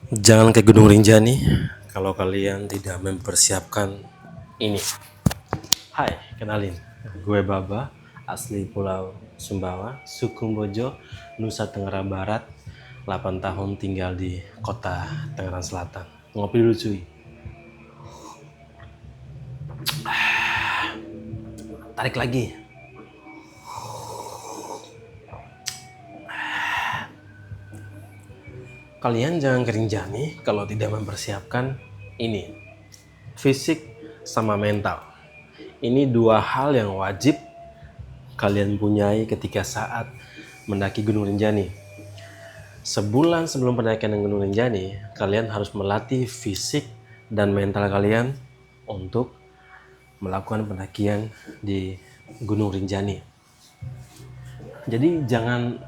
Jangan ke Gunung Rinjani kalau kalian tidak mempersiapkan ini. Hai, kenalin. Gue Baba, asli Pulau Sumbawa, suku Bojo, Nusa Tenggara Barat. 8 tahun tinggal di kota Tangerang Selatan. Ngopi dulu cuy. Tarik lagi. Kalian jangan ke Rinjani kalau tidak mempersiapkan ini. Fisik sama mental. Ini dua hal yang wajib kalian punyai ketika saat mendaki Gunung Rinjani. Sebulan sebelum pendakian Gunung Rinjani, kalian harus melatih fisik dan mental kalian untuk melakukan pendakian di Gunung Rinjani. Jadi jangan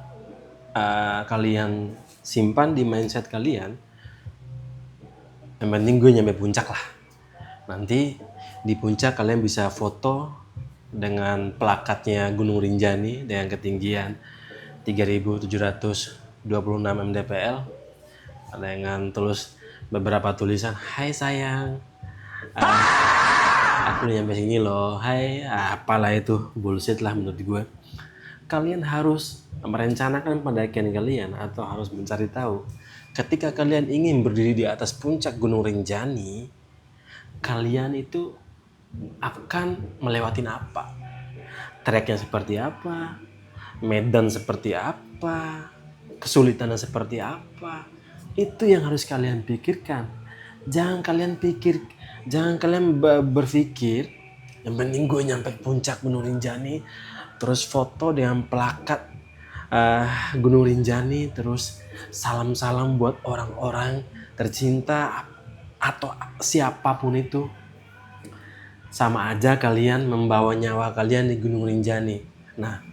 kalian simpan di mindset kalian, yang penting gue nyampe puncak lah. Nanti di puncak kalian bisa foto dengan plakatnya Gunung Rinjani dengan ketinggian 3.726 mdpl dengan tulis beberapa tulisan, hai sayang, aku udah nyampe sini loh, hai, apalah itu, bullshit lah menurut gue. Kalian harus merencanakan pendakian kalian atau harus mencari tahu ketika kalian ingin berdiri di atas puncak Gunung Rinjani, kalian itu akan melewatin apa, treknya seperti apa, medan seperti apa, kesulitannya seperti apa. Itu yang harus kalian pikirkan. Jangan kalian berpikir yang penting gue nyampe puncak Gunung Rinjani terus foto dengan plakat Gunung Rinjani, terus salam-salam buat orang-orang tercinta atau siapapun itu. Sama aja kalian membawa nyawa kalian di Gunung Rinjani. Nah,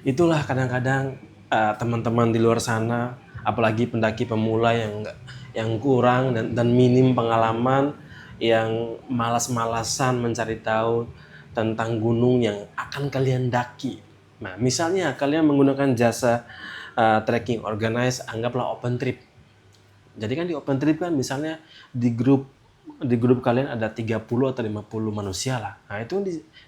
itulah kadang-kadang teman-teman di luar sana, apalagi pendaki pemula yang kurang dan minim pengalaman, yang malas-malasan mencari tahu tentang gunung yang akan kalian daki. Nah, misalnya kalian menggunakan jasa trekking organize, anggaplah open trip. Jadi kan di open trip kan misalnya di grup kalian ada 30 atau 50 manusia lah. Nah, itu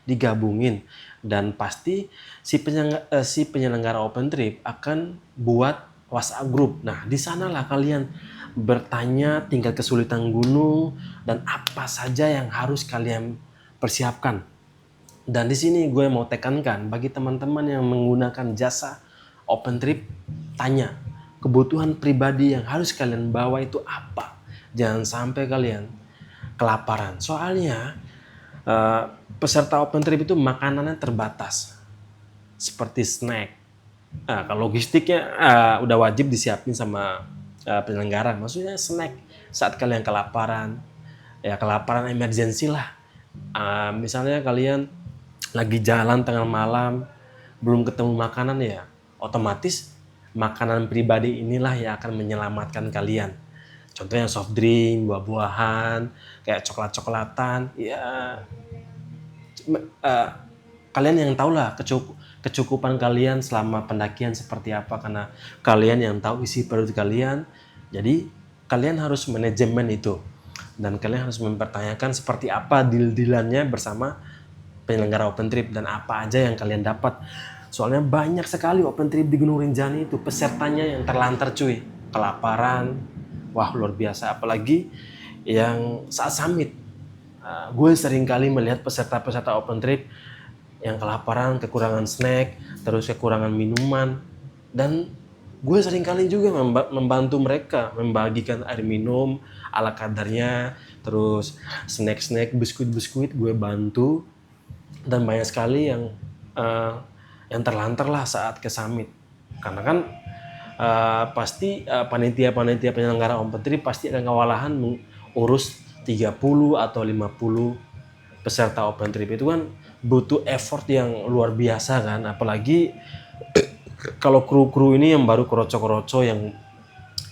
digabungin dan pasti si penyelenggara open trip akan buat WhatsApp group. Nah, di sanalah kalian bertanya tingkat kesulitan gunung dan apa saja yang harus kalian persiapkan. Dan di sini gue mau tekankan bagi teman-teman yang menggunakan jasa open trip, tanya kebutuhan pribadi yang harus kalian bawa itu apa. Jangan sampai kalian kelaparan. Soalnya peserta open trip itu makanannya terbatas, seperti snack. Nah, kalau logistiknya udah wajib disiapin sama penyelenggara. Maksudnya snack saat kalian kelaparan, ya kelaparan emergensi lah. Misalnya kalian lagi jalan tengah malam belum ketemu makanan, ya otomatis makanan pribadi inilah yang akan menyelamatkan kalian. Contohnya soft drink, buah-buahan, kayak coklat-coklatan. Ya kalian yang tahu lah kecukupan kalian selama pendakian seperti apa, karena kalian yang tahu isi perut kalian. Jadi kalian harus manajemen itu dan kalian harus mempertanyakan seperti apa deal-dealannya bersama penyelenggara open trip dan apa aja yang kalian dapat. Soalnya banyak sekali open trip di Gunung Rinjani itu pesertanya yang terlantar cuy, kelaparan. Wah, luar biasa, apalagi yang saat summit. Gue sering kali melihat peserta-peserta open trip yang kelaparan, kekurangan snack, terus kekurangan minuman. Dan gue sering kali juga membantu mereka membagikan air minum ala kadarnya, terus snack-snack, biskuit-biskuit gue bantu. Dan banyak sekali yang terlantar lah saat ke summit, karena kan pasti panitia-panitia penyelenggara open trip pasti akan kewalahan mengurus 30 atau 50 peserta open trip. Itu kan butuh effort yang luar biasa kan, apalagi kalau kru-kru ini yang baru kroco-kroco, yang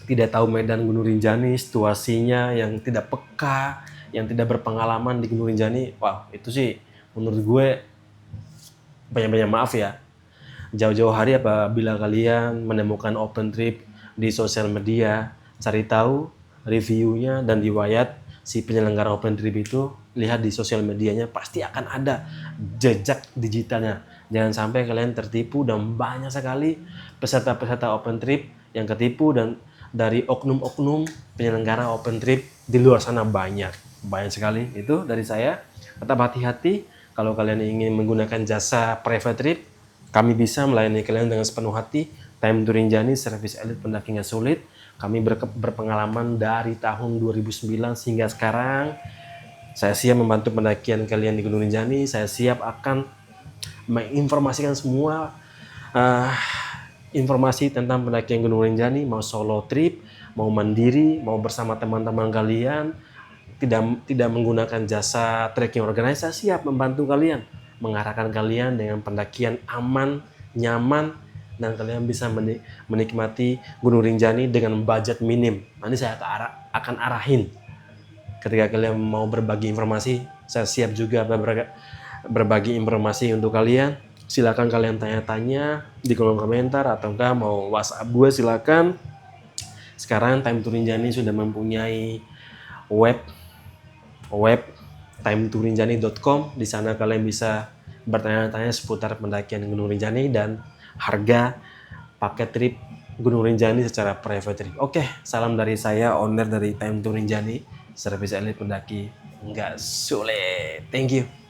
tidak tahu medan Gunung Rinjani, situasinya, yang tidak peka, yang tidak berpengalaman di Gunung Rinjani. Wah, itu sih menurut gue banyak-banyak maaf ya. Jauh-jauh hari apabila kalian menemukan open trip di sosial media, cari tahu reviewnya dan riwayat si penyelenggara open trip itu, lihat di sosial medianya, pasti akan ada jejak digitalnya. Jangan sampai kalian tertipu, dan banyak sekali peserta-peserta open trip yang ketipu dan dari oknum-oknum penyelenggara open trip di luar sana banyak sekali. Itu dari saya. Tetap hati-hati kalau kalian ingin menggunakan jasa private trip. Kami bisa melayani kalian dengan sepenuh hati. Time to Rinjani, servis elit pendaki nggak sulit. Kami berpengalaman dari tahun 2009 hingga sekarang. Saya siap membantu pendakian kalian di Gunung Rinjani. Saya siap akan menginformasikan semua informasi tentang pendakian Gunung Rinjani, mau solo trip, mau mandiri, mau bersama teman-teman kalian, tidak menggunakan jasa trekking organizer. Saya siap membantu kalian, mengarahkan kalian dengan pendakian aman, nyaman, dan kalian bisa menikmati Gunung Rinjani dengan budget minim. Nanti saya akan arahin. Ketika kalian mau berbagi informasi, saya siap juga berbagi informasi untuk kalian. Silakan kalian tanya-tanya di kolom komentar, atau enggak mau WhatsApp gue, silakan. Sekarang Time to Rinjani sudah mempunyai web timetorinjani.com. Di sana kalian bisa bertanya-tanya seputar pendakian Gunung Rinjani dan harga paket trip Gunung Rinjani secara private trip. Oke, salam dari saya, owner dari Time to Rinjani, servis elit pendaki nggak sulit. Thank you.